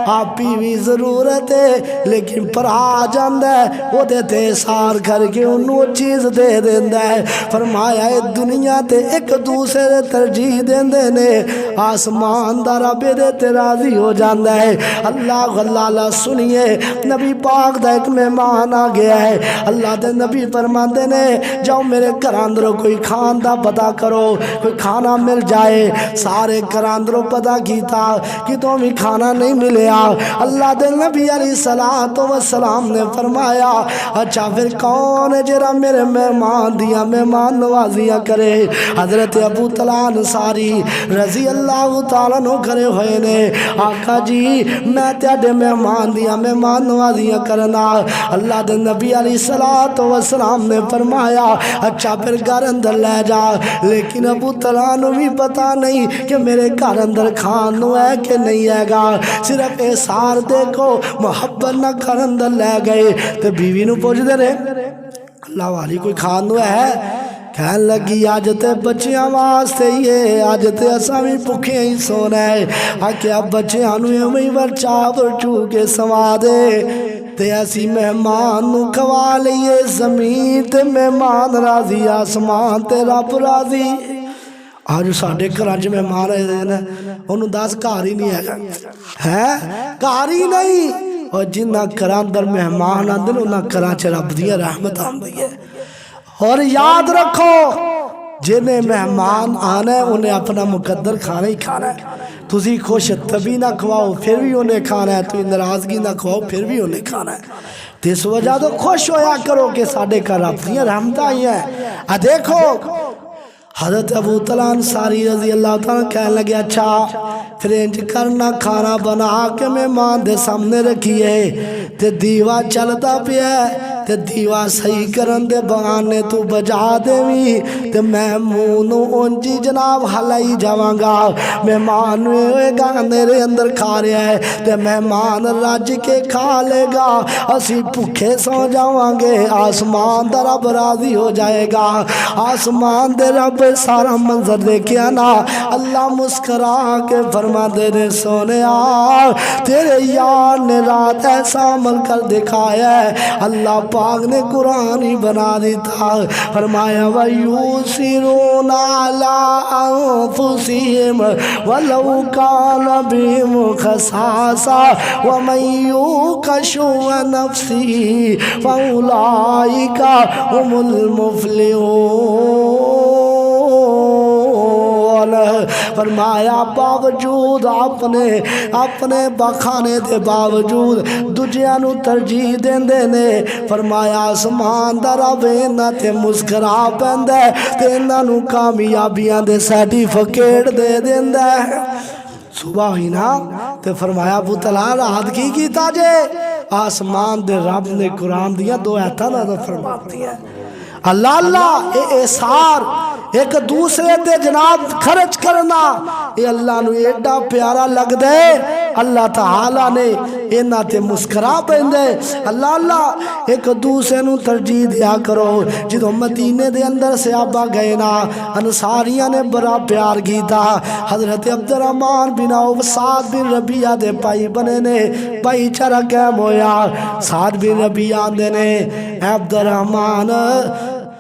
آپ بھی ضرورت ہے لیکن پر آ جان دے وہ دے تے سار کر کے انہوں چیز دے دین دے فرمایا اے دنیا تے ایک دوسرے ترجیح دین دے نے آسمان دارا بے دے تے راضی ہو جان دے اللہ اللہ اللہ سنیے نبی پاک دا ایک مہمان آ گیا ہے اللہ دے نبی فرمان دے نے جاؤ میرے کراندروں کوئی کھان دا پتا کرو کوئی کھانا مل جائے سارے کراندروں پتا کیتا کہ تو بھی کھانا نہیں ملیا اللہ دے نبی علیہ السلام نے فرمایا اچھا پھر کون ہے جرا میرے مہمان دیا مہمان نوازیاں کرے حضرت ابو طلحہ انصاری رضی اللہ تعالیٰ نو کرے ہوئے نے آقا جی میں تیادے مہمان دیا مہمان نوازیاں کرنا اللہ دے نبی علیہ السلام نے فرمایا اچھا پھر گھر اندر لے جا لیکن ابو طلحہ نو بھی پتا نہیں کہ میرے گھر اندر کھان نو ہے کہ نہیں ہے گا صرف احسار دیکھو محبت نہ گھر اندر لے گئے تو بیوی نو پوچھ دے رہے اللہ والی کوئی کھان نو ہے کہنے لگی آج تے بچیاں واسطے یہ آج تے اساں بھی بھکھے ہی سونا ہے آکھیا بچیاں نوں ایویں ورچا ورچو کے سوا دے تے اسی مہمان نوں کھوا لئیے زمین تے مہمان راضی آسمان تے رب راضی آج ساڑھے کراچ مہمان آئے دے نا انہوں داس کاری نہیں ہے کاری نہیں اور جنہ کراندر مہمان آندن انہاں کراچ رب دیا رحمت آندی ہے اور یاد رکھو جنہیں مہمان آنا ہے انہیں اپنا مقدر کھانا ہی کھانا ہے تُسی خوش طبی نہ کھواؤ پھر بھی انہیں کھانا ہے تو ناراضگی نہ کھواؤ پھر بھی انہیں کھانا ہے اس وجہ تو خوش ہویا کرو کہ ساڑھے کا رب دیا رحمت آئی ہے دیکھو حضرت ابو طلحہ انصاری رضی اللہ تعالیٰ کہنے لگے اچھا فرینج کرنا کھانا بنا کے مہمان دے سامنے رکھیے تے دیوا چلتا پیا تے دیوا صحیح کرن دے بہانے تو بجا دیوی تے مہمونوں انجی جناب حلائی جاوانگا مہمان ہوئے گا میرے اندر کھا رہا ہے تے مہمان راج کے کھا لے گا اسی بھوکے سو جاوانگے آسمان دا رب راضی ہو جائے گا آسمان دے رب سارا منظر دیکھیا نا اللہ مسکرا کے فرما دے رے سونے تیرے یار نے رات ایسا عمل کر دکھایا ہے اللہ پاک نے قرآن ہی بنا دیتا فرمایا وَيُوسِرُونَ عَلَىٰ أَنفُسِهِمْ وَلَوْ كَانَ بِهِمْ خَصَاصَةٌ وَمَن يُوقَ شُحَّ نَفْسِهِ فَأُولَٰئِكَ هُمُ الْمُفْلِحُونَ فرمایا باوجود اپنے بخانے دے باوجود دجیانو ترجیح دین دینے فرمایا آسمان دا رب انہاں تے مسکرا پیندے تے انہاں نو کامیابیاں دے سرٹیفکیٹ دے دیندے صبح ہی نا تے فرمایا ابو طلحہ رات کی کیتا جے آسمان دے رب نے قرآن دیا دو ایتھا نہ فرما دیا اللہ اللہ اے احسار ایک دوسرے دے جناب خرچ کرنا اے اللہ نو ایڈا پیارا لگ دے اللہ تعالیٰ نے اینا تے مسکرا پہندے اللہ اللہ ایک دوسرے نو ترجیح دیا کرو جدو مدینے دے اندر سے آبا گئے نا انصاریاں نے بڑا پیار کی تھا حضرت عبدالرحمن بن عوف سعد بن ربیعہ دے پائی بنے نے پائی چرا کیم ہویا سعد بن ربیعہ دے نے عبدالرحمن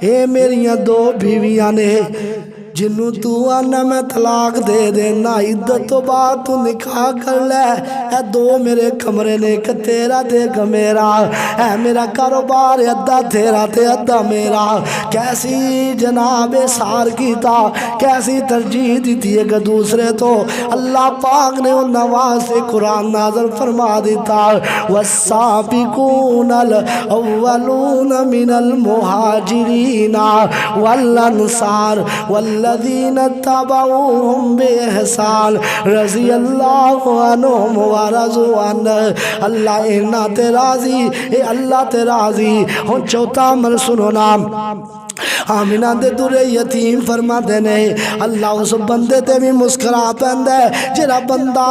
اے میریاں دو بیویاں نے جنوں تو آنا میں طلاق دے دینا عدت تو بعد تو نکاح کر لے اے دو میرے کمرے نے کہ تیرا دیکھ میرا اے میرا کاروبار ادھا تیرا تے ادھا میرا کیسی جناب سار کی تھا کیسی ترجیح دی تھی ایک دوسرے تو اللہ پاک نے ان نواز سے قرآن نازل فرما دیتا والسابقون الاولون من المہاجرین والانصار والذین اتبعوهم بإحسان رضی اللہ عنہم ورضوا عنہ اللہ انہا تے راضی اے اللہ تے راضی ہن چوتھا عمل سنو نام آمینہ دے دورے یتیم فرما دینے اللہ اس بندے تے بھی مسکرا پہندے جرا بندہ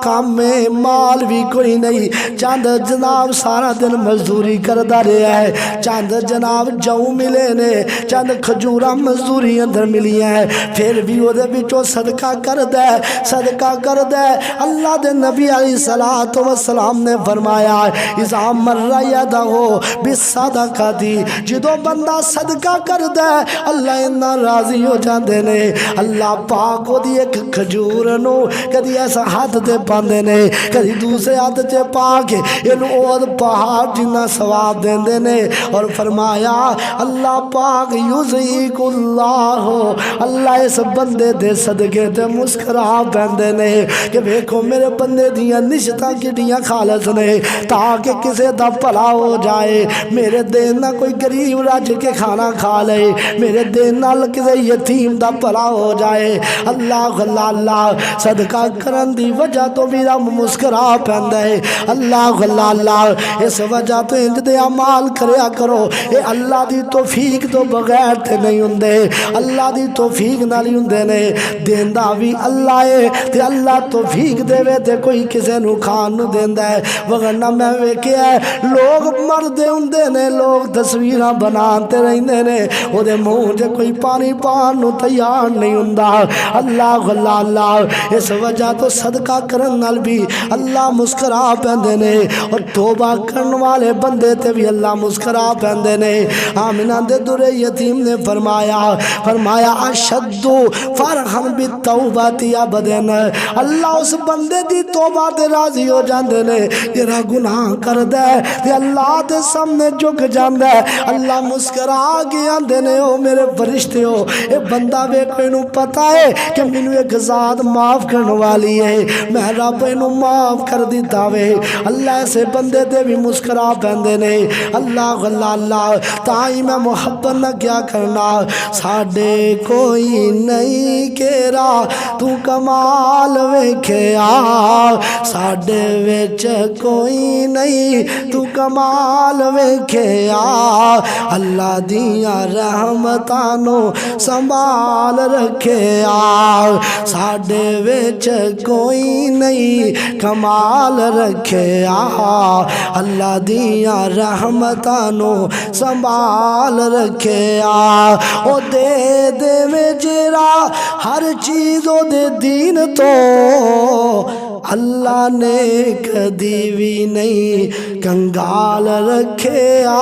کام میں مال بھی کوئی نہیں چاند جناب سارا دن مزدوری کردہ رہے ہے چاند جناب جو ملے نے چاند کھجورہ مزدوری اندر ملی ہے پھر بھی وہ دے بچو صدقہ کر دے اللہ دے نبی علیہ السلام نے فرمایا اذا مر یدہو بالصدقہ دی جدو بندہ صدقہ کر دے اللہ انہا راضی ہو جاندے نے اللہ پاک کو دی ایک کھجور نو کدی ایسا ہاتھ دے پاندے نے کدی دوسرے ہاتھ دے پاک انہوں اور پہاڑ جنہ ثواب دیندے نے اور فرمایا اللہ پاک یوزیک اللہ اللہ اس بندے دے صدقے تے مسکرا پیندے نے کہ بیکھو میرے بندے دیاں نشتہ کی دیاں خالص نے تاکہ کسے دا پلا ہو جائے میرے دین نہ کوئی گریب راج کے کھانا کھا لے میرے دین نال کسے یتیم دا پلا ہو جائے اللہ اللہ اللہ صدقہ کرن دی وجہ تو میرا مسکرا پہندہ ہے اللہ اللہ اللہ اس وجہ تو انج دے عمال کریا کرو اے اللہ دی توفیق تو بغیر تے نہیں ہوندے اللہ دی توفیق نہ لی ہوندے نے دیندہ بھی اللہ ہے تے اللہ توفیق دے وے تے کوئی کسے نو کھان نو دیندہ ہے وگرنہ میں ویکھیا ہے لوگ مردے ہوندے نے لوگ تصویرہ بناتے رہندے نے نے او دے منہ تے کوئی پانی پان نو تیار نہیں ہوندا اللہ اللہ اللہ اس وجہ تو صدقہ کرن نال بھی اللہ مسکرا پیندے نے اور توبہ کرن والے بندے تے بھی اللہ مسکرا پیندے نے آمنہ دے در یتیم نے فرمایا اشد فرحا بالتوبہ ابدن اللہ اس بندے دی توبہ تے راضی ہو جاندے نے جڑا گناہ کردا ہے تے اللہ دے سامنے جھک جاندا ہے اللہ مسکرا کے آندے نے او میرے فرشتے ہو اے بندہ ویکھو اینو پتہ ہے کہ مینوں ایک ذات معاف کرن والی ہے میں رب اینو معاف کر دیتا وے اللہ ایسے بندے تے بھی مسکرا پیندے نے اللہ اللہ اللہ تائی میں محبت نہ کیا کرنا ساڈے کوئی نہیں کیرا تو کمال ویکھیا ساڈے وچ کوئی نہیں تو کمال ویکھیا اللہ دیاں رحمتاں نو سنبھال رکھیا ساڈے وچ کوئی نہیں کمال رکھیا اللہ دیاں رحمتاں نو سنبھال رکھیا او دے دے میں جیرا ہر چیز او دے دین تو اللہ نے کدی بھی نہیں کنگال رکھیا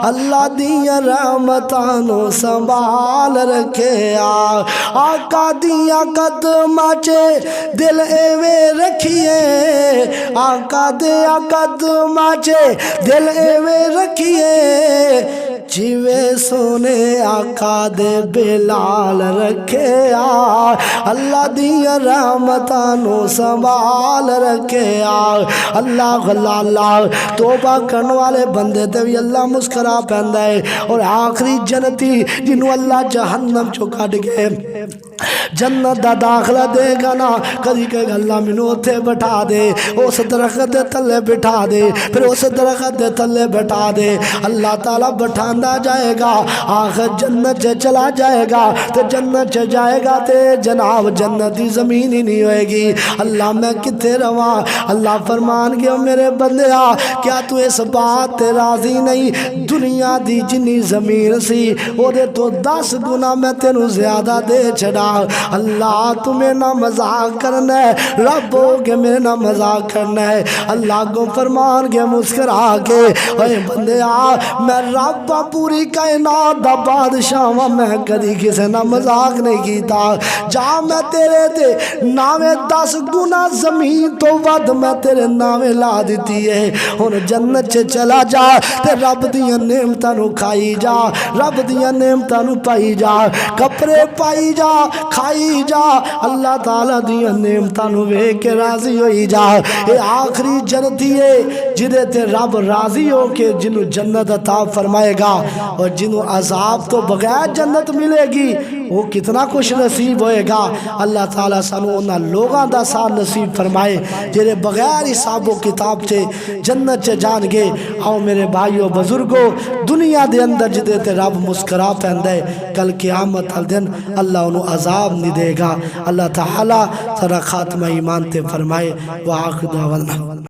اللہ دیاں رحمتاں نو سنبھال رکھیا آقا دیاں قدماں چے دل ایویں رکھیے آقا دیاں قدماں چے دل ایویں رکھیے جیوے سونے آقا دے بلال رکھیا اللہ دیاں رحمتاں نو سنبھال رکھیا اللہ اللہ اللہ توبہ کرنے والے بندے تے بھی اللہ مسکرا پیندا ہے اور آخری جنتی جنوں اللہ جہنم چوں کڈ کے جنت دا داخلہ دے گا نا کدی کہ اللہ مینوں اوتھے بٹھا دے اس درخت دے تلے بٹھا دے پھر اس درخت دے تلے بٹھا دے اللہ تعالیٰ بٹھاندا جائے گا آخر جنت چ چلا جائے گا تے جنت چ جائے گا تے جناب جنت دی زمین ہی نہیں ہوئے گی اللہ میں کتے رواں اللہ فرمان گیا میرے بندیا کیا تو اس بات تے راضی نہیں دنیا دی جنی زمین سی او دے تو 10 گنا میں تینوں زیادہ دے چھڑا اللہ تمہیں نہ مذاق کرنا ہے رب ہو کے میرے نہ مذاق کرنا ہے اللہ کو فرمان کے مسکرا کے اے بندیا میں رب پوری کائنات دا بادشاہ میں کدی کسے نہ مذاق نہیں کیتا جا میں تیرے تے ناوے 10 گنا زمین تو ود میں تیرے ناوے لا دیتی ہے ہن جنت چ چلا جا تے رب دیاں نعمتاں نو کھائی جا رب دیاں نعمتاں نو پائی جا کپڑے پائی جا کھائی جا اللہ تعالیٰ دیاں نعمتاں نو ویکھ کے راضی ہوئی جا اے آخری جنتی ہے جدے تے رب راضی ہو کے جنوں جنت عطا فرمائے گا اور جنوں عذاب تو بغیر جنت ملے گی وہ کتنا خوش نصیب ہوئے گا اللہ تعالیٰ سانو انہاں لوگاں دا ساتھ نصیب فرمائے جنہیں بغیر حساب و کتاب سے جنت سے جان گے آؤ میرے بھائیو بزرگو دنیا دے اندر جدے تے رب مسکرا پہندے کل قیامت دن اللہ انہوں عذاب نہیں دے گا اللہ تعالیٰ سارا خاتمہ ایمان تے فرمائے وآخر دعوانا